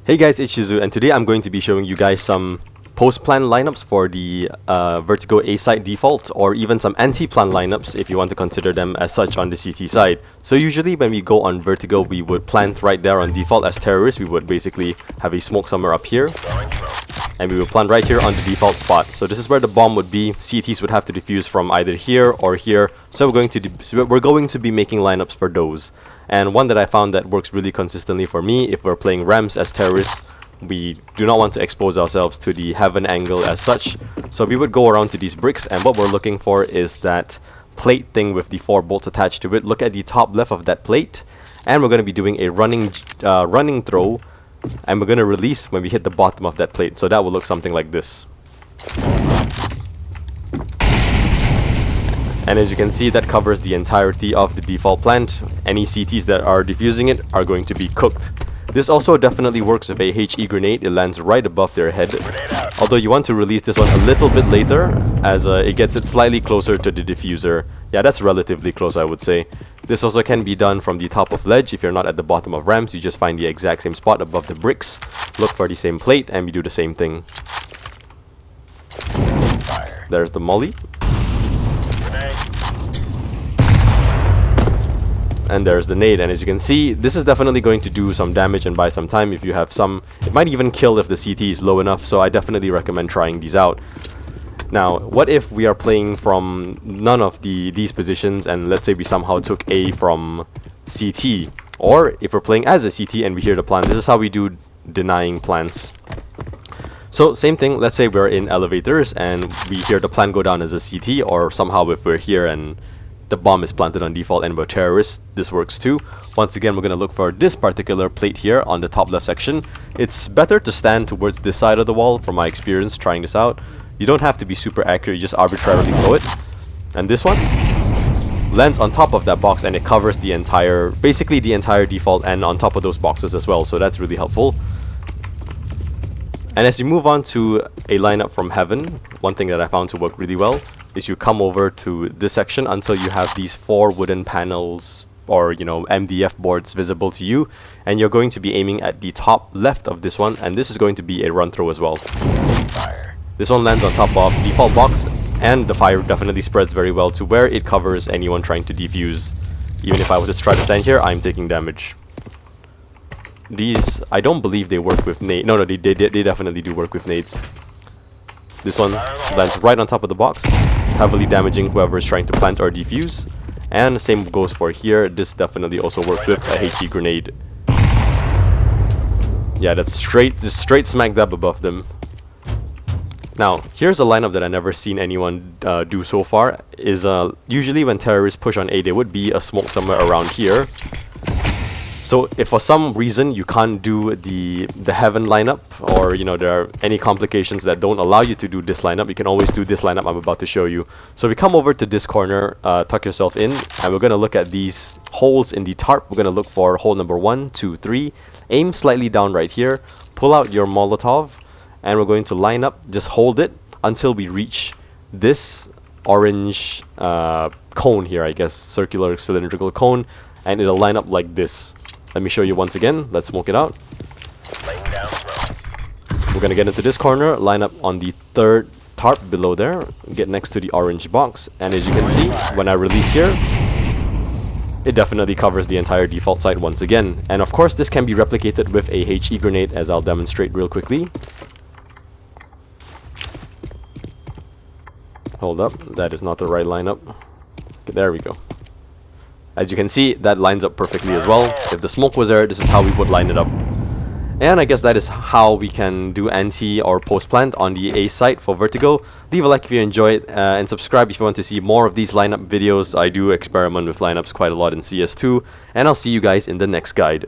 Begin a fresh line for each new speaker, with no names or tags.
Hey guys, it's Shizu, and today I'm going to be showing you guys some post-plan lineups for the Vertigo A site default, or even some anti-plan lineups if you want to consider them as such on the CT side. So usually when we go on Vertigo, we would plant right there on default as terrorists. We would basically have a smoke somewhere up here, and we would plant right here on the default spot. So this is where the bomb would be. CTs would have to defuse from either here or here. So we're going to be making lineups for those. And one that I found that works really consistently for me, if we're playing Rams as terrorists, we do not want to expose ourselves to the heaven angle as such. So we would go around to these bricks, and what we're looking for is that plate thing with the 4 bolts attached to it. Look at the top left of that plate, and we're going to be doing a running throw, and we're going to release when we hit the bottom of that plate. So that will look something like this. And as you can see, that covers the entirety of the default plant. Any CTs that are defusing it are going to be cooked. This also definitely works with a HE grenade. It lands right above their head. Although you want to release this one a little bit later, as it gets it slightly closer to the diffuser. Yeah, that's relatively close, I would say. This also can be done from the top of ledge. If you're not at the bottom of ramps, you just find the exact same spot above the bricks. Look for the same plate, and we do the same thing. There's the molly. And there's the nade, and as you can see, this is definitely going to do some damage and buy some time if you have some. It might even kill if the CT is low enough, so I definitely recommend trying these out. Now, what if we are playing from none of these positions, and let's say we somehow took A from CT, or if we're playing as a CT and we hear the plan. This is how we do denying plants. So same thing, let's say we're in elevators and we hear the plan go down as a CT, or somehow if we're here and the bomb is planted on default and we're terrorists, this works too. Once again, we're going to look for this particular plate here on the top left section. It's better to stand towards this side of the wall from my experience trying this out. You don't have to be super accurate, you just arbitrarily throw it. And this one lands on top of that box, and it covers the entire, basically the entire default and on top of those boxes as well, so that's really helpful. And as you move on to a lineup from heaven, one thing that I found to work really well is you come over to this section until you have these 4 wooden panels, or MDF boards visible to you, and you're going to be aiming at the top left of this one, and this is going to be a run throw as well. This one lands on top of default box, and the fire definitely spreads very well to where it covers anyone trying to defuse. Even if I was to try to stand here, I'm taking damage. These, I don't believe they work with nades. No, they definitely do work with nades. This one lands right on top of the box, heavily damaging whoever is trying to plant or defuse. And the same goes for here. This definitely also works with a HE grenade. Yeah, that's just straight smack dab above them. Now, here's a lineup that I've never seen anyone do so far. Is usually when terrorists push on A, there would be a smoke somewhere around here. So if for some reason you can't do the heaven lineup, or there are any complications that don't allow you to do this lineup, you can always do this lineup I'm about to show you. So we come over to this corner, tuck yourself in, and we're going to look at these holes in the tarp. We're going to look for hole number 1, 2, 3, aim slightly down right here, pull out your Molotov, and we're going to line up, just hold it until we reach this orange cone here, I guess, circular cylindrical cone, and it'll line up like this. Let me show you once again. Let's smoke it out. We're going to get into this corner, line up on the 3rd tarp below there, get next to the orange box, and as you can see, when I release here, it definitely covers the entire default site once again. And of course, this can be replicated with a HE grenade, as I'll demonstrate real quickly. Hold up, that is not the right lineup. Okay, there we go. As you can see, that lines up perfectly as well. If the smoke was there, this is how we would line it up. And I guess that is how we can do anti or post plant on the A site for Vertigo. Leave a like if you enjoy it, and subscribe if you want to see more of these lineup videos. I do experiment with lineups quite a lot in CS2, and I'll see you guys in the next guide.